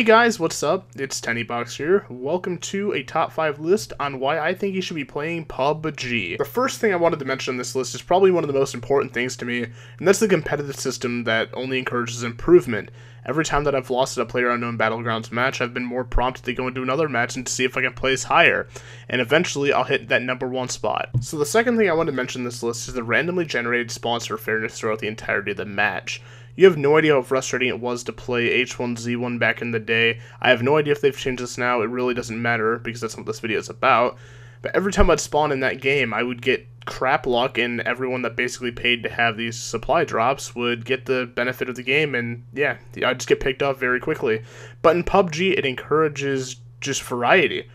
Hey guys, what's up? It's TenneyBox here. Welcome to a top 5 list on why I think you should be playing PUBG. The first thing I wanted to mention on this list is probably one of the most important things to me, and that's the competitive system that only encourages improvement. Every time that I've lost at a Player Unknown Battlegrounds match, I've been more prompted to go into another match and to see if I can place higher, and eventually I'll hit that #1 spot. So the second thing I want to mention on this list is the randomly generated spawns for fairness throughout the entirety of the match. You have no idea how frustrating it was to play H1Z1 back in the day. I have no idea if they've changed this now. It really doesn't matter because that's what this video is about. But every time I'd spawn in that game, I would get crap luck, and everyone that basically paid to have these supply drops would get the benefit of the game, and yeah, I'd just get picked off very quickly. But in PUBG, it encourages just variety.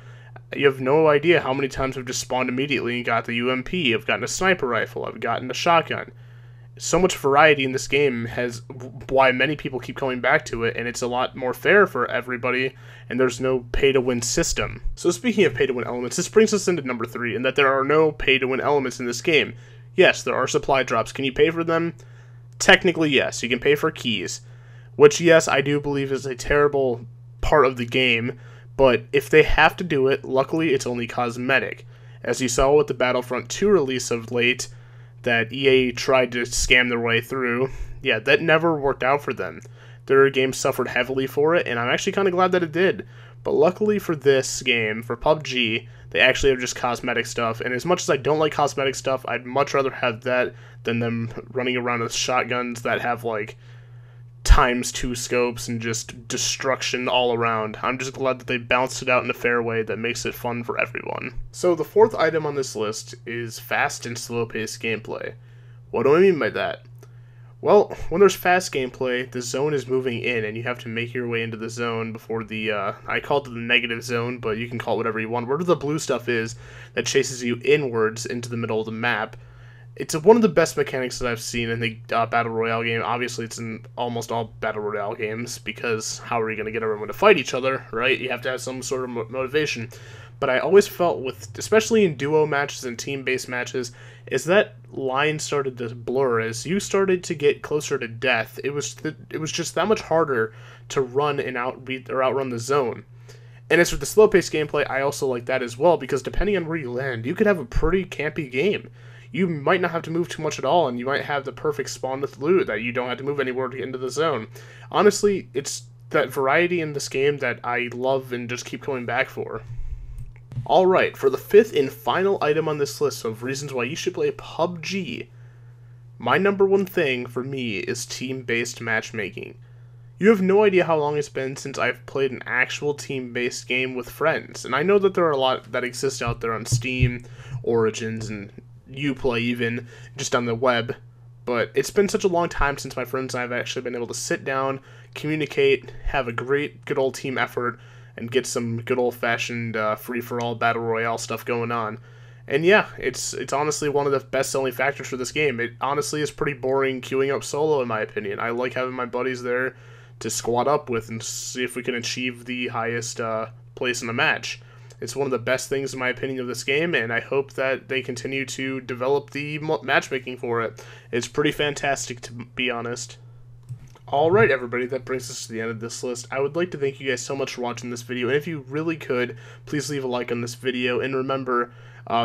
You have no idea how many times I've just spawned immediately and got the UMP, I've gotten a sniper rifle, I've gotten a shotgun. So much variety in this game has why many people keep coming back to it, and it's a lot more fair for everybody, and there's no pay-to-win system. So speaking of pay-to-win elements, this brings us into number 3, in that there are no pay-to-win elements in this game. Yes, there are supply drops. Can you pay for them? Technically, yes. You can pay for keys, which, yes, I do believe is a terrible part of the game, but if they have to do it, luckily it's only cosmetic. As you saw with the Battlefront 2 release of late, that EA tried to scam their way through, yeah, that never worked out for them. Their game suffered heavily for it, and I'm actually kind of glad that it did. But luckily for this game, for PUBG, they actually have just cosmetic stuff, and as much as I don't like cosmetic stuff, I'd much rather have that than them running around with shotguns that have, like, ×2 scopes and just destruction all around. I'm just glad that they balanced it out in a fair way that makes it fun for everyone. So the fourth item on this list is fast and slow-paced gameplay. What do I mean by that? Well, when there's fast gameplay, the zone is moving in, and you have to make your way into the zone before the, I call it the negative zone, but you can call it whatever you want. Wherever the blue stuff is that chases you inwards into the middle of the map. It's one of the best mechanics that I've seen in the Battle Royale game. Obviously, it's in almost all Battle Royale games, because how are you going to get everyone to fight each other, right? You have to have some sort of motivation. But I always felt with, especially in duo matches and team-based matches, is that line started to blur. As you started to get closer to death, it was just that much harder to run and outrun the zone. And as for the slow-paced gameplay, I also like that as well, because depending on where you land, you could have a pretty campy game. You might not have to move too much at all, and you might have the perfect spawn with loot that you don't have to move anywhere to get into the zone. Honestly, it's that variety in this game that I love and just keep coming back for. Alright, for the fifth and final item on this list of reasons why you should play PUBG, my #1 thing for me is team-based matchmaking. You have no idea how long it's been since I've played an actual team-based game with friends, and I know that there are a lot that exist out there on Steam, Origins, and Uplay even, just on the web, but it's been such a long time since my friends and I have actually been able to sit down, communicate, have a great, good old team effort, and get some good old-fashioned free-for-all Battle Royale stuff going on. And yeah, it's honestly one of the best-selling factors for this game. It honestly is pretty boring queuing up solo, in my opinion. I like having my buddies there to squad up with and see if we can achieve the highest place in the match. It's one of the best things, in my opinion, of this game, and I hope that they continue to develop the matchmaking for it. It's pretty fantastic, to be honest. Alright, everybody, that brings us to the end of this list. I would like to thank you guys so much for watching this video, and if you really could, please leave a like on this video, and remember,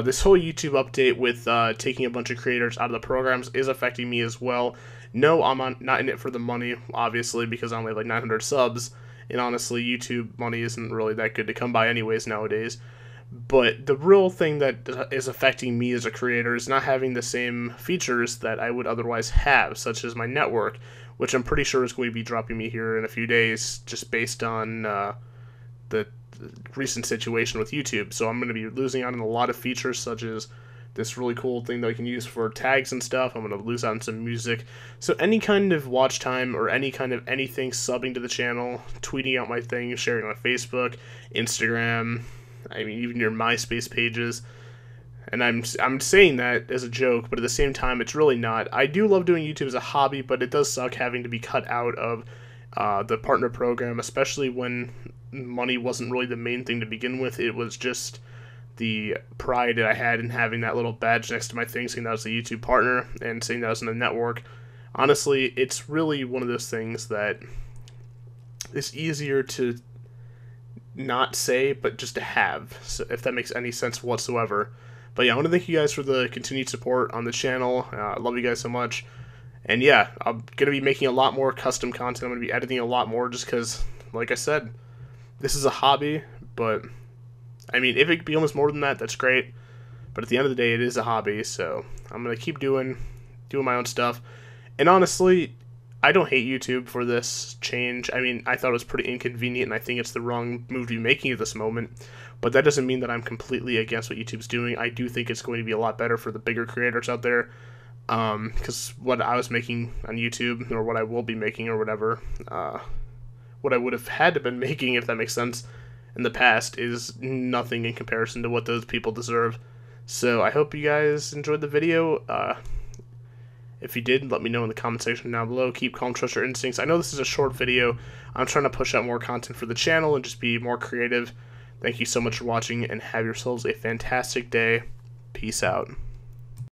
this whole YouTube update with taking a bunch of creators out of the programs is affecting me as well. No, I'm not in it for the money, obviously, because I only have like 900 subs. And honestly, YouTube money isn't really that good to come by anyways nowadays. But the real thing that is affecting me as a creator is not having the same features that I would otherwise have, such as my network, which I'm pretty sure is going to be dropping me here in a few days, just based on the recent situation with YouTube. So I'm going to be losing out on a lot of features, such as this really cool thing that I can use for tags and stuff. I'm going to lose out on some music. So any kind of watch time or any kind of anything subbing to the channel, tweeting out my thing, sharing on Facebook, Instagram, I mean even your MySpace pages. And I'm saying that as a joke, but at the same time it's really not. I do love doing YouTube as a hobby, but it does suck having to be cut out of the partner program, especially when money wasn't really the main thing to begin with. It was just the pride that I had in having that little badge next to my thing saying that I was a YouTube partner and saying that I was in the network. Honestly, it's really one of those things that it's easier to not say, but just to have, so if that makes any sense whatsoever. But yeah, I want to thank you guys for the continued support on the channel. I love you guys so much. And yeah, I'm going to be making a lot more custom content. I'm going to be editing a lot more just because, like I said, this is a hobby. But, I mean, if it could be almost more than that, that's great. But at the end of the day, it is a hobby, so I'm going to keep doing my own stuff. And honestly, I don't hate YouTube for this change. I mean, I thought it was pretty inconvenient, and I think it's the wrong move to be making at this moment. But that doesn't mean that I'm completely against what YouTube's doing. I do think it's going to be a lot better for the bigger creators out there. Because what I was making on YouTube, or what I will be making, or whatever, what I would have had to been making, if that makes sense, in the past, is nothing in comparison to what those people deserve. So I hope you guys enjoyed the video. If you did, let me know in the comment section down below. Keep calm, trust your instincts. I know this is a short video. I'm trying to push out more content for the channel and just be more creative. Thank you so much for watching, and have yourselves a fantastic day. Peace out.